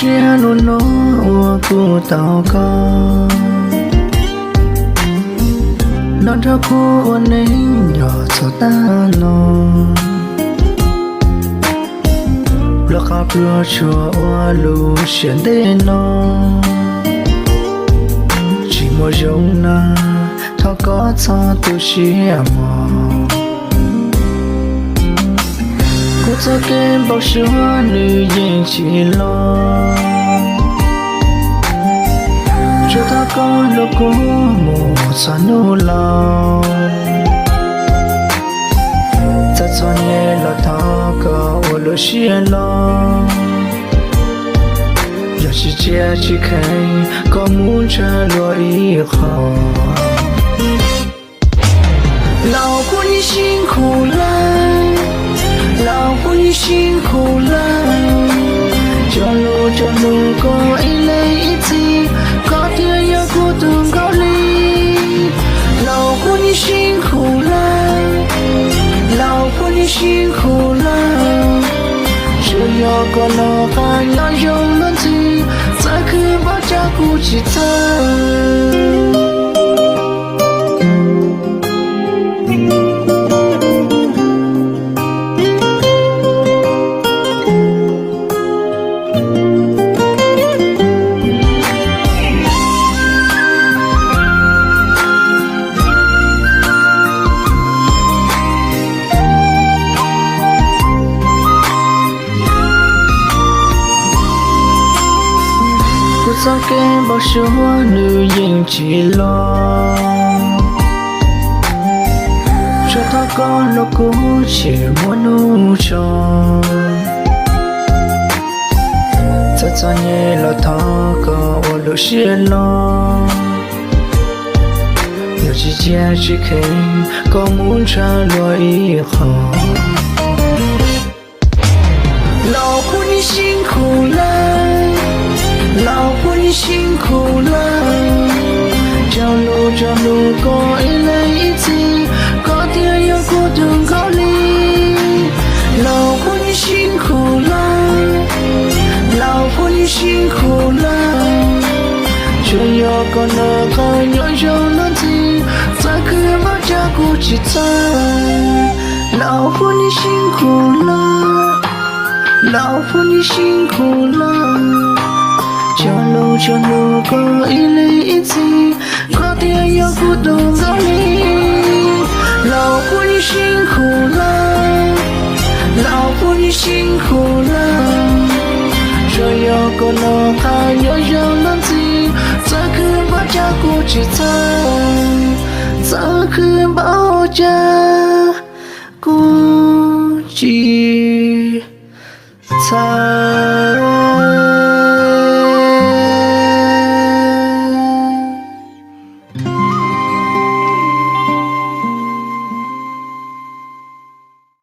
些路诺我不祷告，那他苦我能要做大诺，落下不说我路线的诺，寂寞容纳他搞错都是我。昨天不是我女人起了，就他讲了过莫穿努了，在昨夜了他个我了些了，要是结局开个木着落以后，老婆你辛苦了。老婆你辛苦了，这路过一来一去，高铁要孤独高里。老婆你辛苦了，老婆你辛苦了，只要过了还要有人气，才可把家顾起来。昨天不是我女人起了，说他搞了过去我怒着，在昨夜了他个我流血了，有几件事可以搞木着落以后，老婆你辛苦了。老婆你辛苦了，这路过一来一去，高铁要孤独高里。老婆你辛苦了，老婆你辛苦了，只要过了还要有人气，才可把家顾起来。老婆你辛苦了，老婆你辛苦了。这路过一来一去，高铁要孤独高里。老婆你辛苦了，老婆你辛苦了，这要过了还要有人气，才可把家顾起来，才可把家顾起来。